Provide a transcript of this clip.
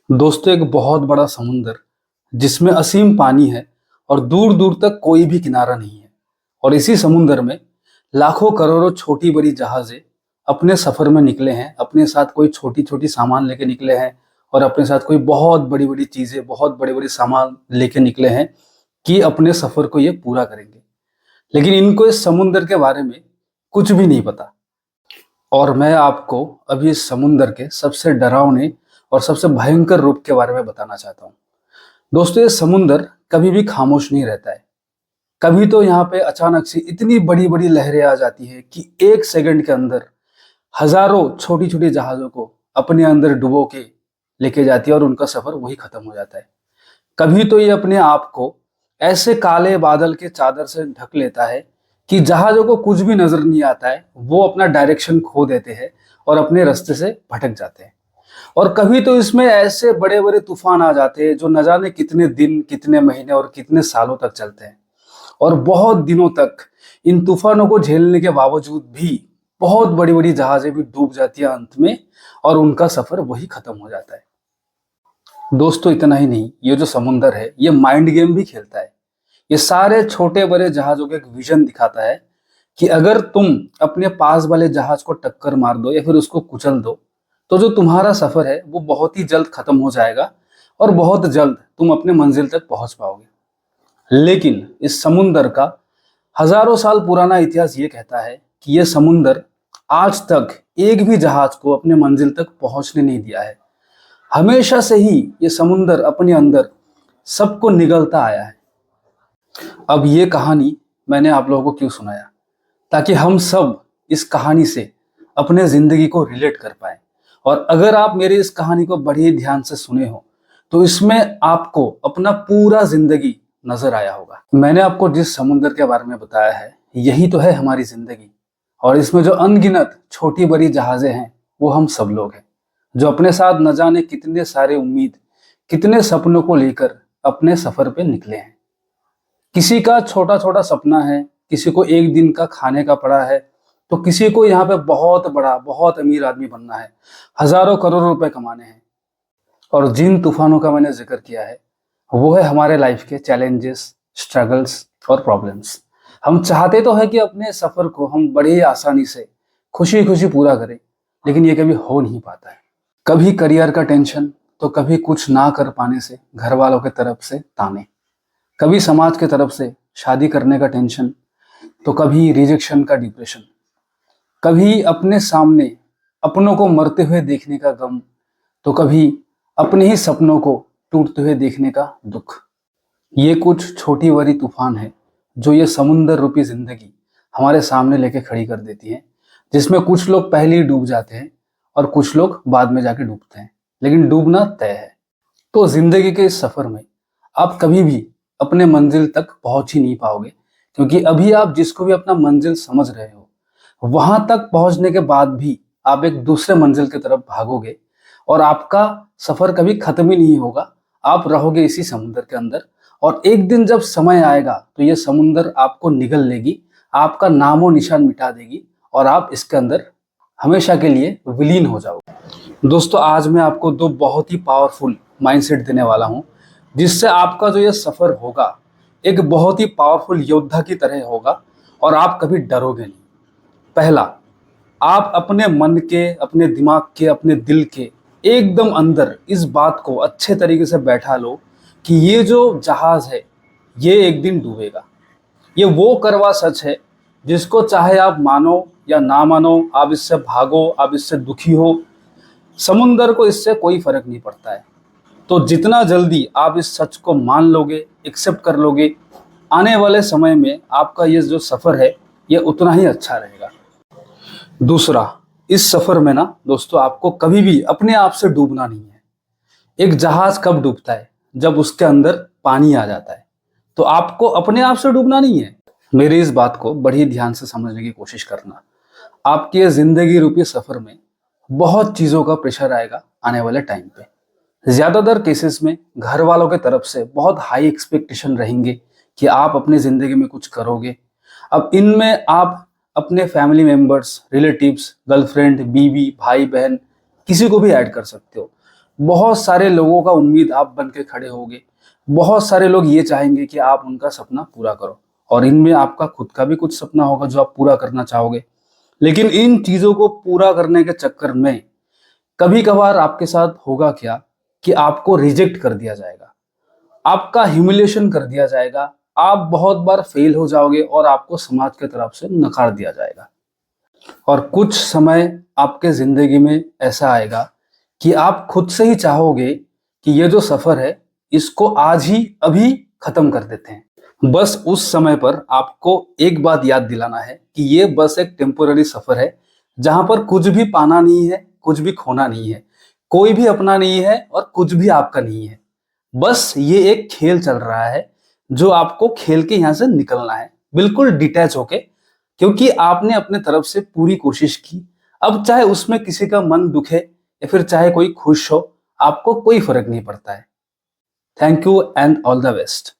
दोस्तों, एक बहुत बड़ा समुंदर जिसमें असीम पानी है और दूर दूर तक कोई भी किनारा नहीं है। और इसी समुंदर में लाखों करोड़ों छोटी बड़ी जहाजें अपने सफर में निकले हैं। अपने साथ कोई छोटी छोटी सामान लेके निकले हैं और अपने साथ कोई बहुत बड़ी बड़ी चीजें, बहुत बड़े बड़े सामान लेके निकले हैं कि अपने सफर को ये पूरा करेंगे। लेकिन इनको इस समुंदर के बारे में कुछ भी नहीं पता। और मैं आपको अभी इस समुंदर के सबसे डरावने और सबसे भयंकर रूप के बारे में बताना चाहता हूँ। दोस्तों, ये समुंदर कभी भी खामोश नहीं रहता है। कभी तो यहाँ पे अचानक से इतनी बड़ी बड़ी लहरें आ जाती है कि एक सेकंड के अंदर हजारों छोटी छोटी जहाजों को अपने अंदर डुबो के लेके जाती है और उनका सफर वही खत्म हो जाता है। कभी तो ये अपने आप को ऐसे काले बादल के चादर से ढक लेता है कि जहाजों को कुछ भी नजर नहीं आता है, वो अपना डायरेक्शन खो देते हैं और अपने रास्ते से भटक जाते हैं। और कभी तो इसमें ऐसे बड़े बड़े तूफान आ जाते हैं जो न जाने कितने दिन, कितने महीने और कितने सालों तक चलते हैं। और बहुत दिनों तक इन तूफानों को झेलने के बावजूद भी बहुत बड़ी बड़ी जहाजें भी डूब जाती है अंत में, और उनका सफर वही खत्म हो जाता है। दोस्तों, इतना ही नहीं, ये जो समुंदर है ये माइंड गेम भी खेलता है। ये सारे छोटे बड़े जहाजों का एक विजन दिखाता है कि अगर तुम अपने पास वाले जहाज को टक्कर मार दो या फिर उसको कुचल दो, तो जो तुम्हारा सफर है वो बहुत ही जल्द खत्म हो जाएगा और बहुत जल्द तुम अपने मंजिल तक पहुंच पाओगे। लेकिन इस समुंदर का हजारों साल पुराना इतिहास ये कहता है कि यह समुंदर आज तक एक भी जहाज को अपने मंजिल तक पहुंचने नहीं दिया है। हमेशा से ही ये समुंदर अपने अंदर सबको निगलता आया है। अब ये कहानी मैंने आप लोगों को क्यों सुनाया? ताकि हम सब इस कहानी से अपने जिंदगी को रिलेट कर पाए। और अगर आप मेरी इस कहानी को बड़े ध्यान से सुने हो तो इसमें आपको अपना पूरा जिंदगी नजर आया होगा। मैंने आपको जिस समुंदर के बारे में बताया है, यही तो है हमारी जिंदगी। और इसमें जो अनगिनत छोटी बड़ी जहाजें हैं वो हम सब लोग हैं, जो अपने साथ न जाने कितने सारे उम्मीद, कितने सपनों को लेकर अपने सफर पे निकले हैं। किसी का छोटा छोटा सपना है, किसी को एक दिन का खाने का पड़ा है, तो किसी को यहाँ पे बहुत बड़ा, बहुत अमीर आदमी बनना है, हजारों करोड़ों रुपए कमाने हैं। और जिन तूफानों का मैंने जिक्र किया है वो है हमारे लाइफ के चैलेंजेस, स्ट्रगल्स और प्रॉब्लम्स। हम चाहते तो है कि अपने सफर को हम बड़े ही आसानी से खुशी खुशी पूरा करें, लेकिन ये कभी हो नहीं पाता है। कभी करियर का टेंशन, तो कभी कुछ ना कर पाने से घर वालों की तरफ से ताने, कभी समाज की तरफ से शादी करने का टेंशन, तो कभी रिजेक्शन का डिप्रेशन, कभी अपने सामने अपनों को मरते हुए देखने का गम, तो कभी अपने ही सपनों को टूटते हुए देखने का दुख। ये कुछ छोटी बड़ी तूफान है जो ये समुंदर रूपी जिंदगी हमारे सामने लेके खड़ी कर देती है, जिसमें कुछ लोग पहले ही डूब जाते हैं और कुछ लोग बाद में जाके डूबते हैं, लेकिन डूबना तय है। तो जिंदगी के इस सफर में आप कभी भी अपने मंजिल तक पहुंच ही नहीं पाओगे, क्योंकि अभी आप जिसको भी अपना मंजिल समझ रहे हो, वहां तक पहुंचने के बाद भी आप एक दूसरे मंजिल की तरफ भागोगे और आपका सफर कभी खत्म ही नहीं होगा। आप रहोगे इसी समुंदर के अंदर, और एक दिन जब समय आएगा तो ये समुंदर आपको निगल लेगी, आपका नामो निशान मिटा देगी और आप इसके अंदर हमेशा के लिए विलीन हो जाओगे। दोस्तों, आज मैं आपको दो बहुत ही पावरफुल माइंडसेट देने वाला हूं, जिससे आपका जो ये सफर होगा एक बहुत ही पावरफुल योद्धा की तरह होगा और आप कभी डरोगे नहीं। पहला, आप अपने मन के, अपने दिमाग के, अपने दिल के एकदम अंदर इस बात को अच्छे तरीके से बैठा लो कि ये जो जहाज है ये एक दिन डूबेगा। ये वो करवा सच है जिसको चाहे आप मानो या ना मानो, आप इससे भागो, आप इससे दुखी हो, समुंदर को इससे कोई फर्क नहीं पड़ता है। तो जितना जल्दी आप इस सच को मान लोगे, एक्सेप्ट कर लोगे, आने वाले समय में आपका ये जो सफर है ये उतना ही अच्छा रहेगा। दूसरा, इस सफर में ना दोस्तों, आपको कभी भी अपने आप से डूबना नहीं है। एक जहाज कब डूबता है? जब उसके अंदर पानी आ जाता है। तो आपको अपने आप से डूबना नहीं है। मेरी इस बात को बड़ी ध्यान से समझने की कोशिश करना। आपकी ये जिंदगी रूपी सफर में बहुत चीजों का प्रेशर आएगा आने वाले टाइम पे। ज्यादातर केसेस में घर वालों की तरफ से बहुत हाई एक्सपेक्टेशन रहेंगे कि आप अपनी जिंदगी में कुछ करोगे। अब इनमें आप अपने फैमिली मेंबर्स, रिलेटिव्स, गर्लफ्रेंड, बीवी, भाई बहन, किसी को भी ऐड कर सकते हो। बहुत सारे लोगों का उम्मीद आप बन के खड़े होगे। बहुत सारे लोग ये चाहेंगे कि आप उनका सपना पूरा करो, और इनमें आपका खुद का भी कुछ सपना होगा जो आप पूरा करना चाहोगे। लेकिन इन चीजों को पूरा करने के चक्कर में कभी कभार आपके साथ होगा क्या कि आपको रिजेक्ट कर दिया जाएगा, आपका ह्यूमिलेशन कर दिया जाएगा, आप बहुत बार फेल हो जाओगे और आपको समाज की तरफ से नकार दिया जाएगा। और कुछ समय आपके जिंदगी में ऐसा आएगा कि आप खुद से ही चाहोगे कि ये जो सफर है इसको आज ही अभी खत्म कर देते हैं। बस उस समय पर आपको एक बात याद दिलाना है कि ये बस एक टेम्पोररी सफर है, जहां पर कुछ भी पाना नहीं है, कुछ भी खोना नहीं है, कोई भी अपना नहीं है और कुछ भी आपका नहीं है। बस ये एक खेल चल रहा है जो आपको खेल के यहां से निकलना है, बिल्कुल डिटैच होके, क्योंकि आपने अपने तरफ से पूरी कोशिश की। अब चाहे उसमें किसी का मन दुखे या फिर चाहे कोई खुश हो, आपको कोई फर्क नहीं पड़ता है। Thank you and all the best.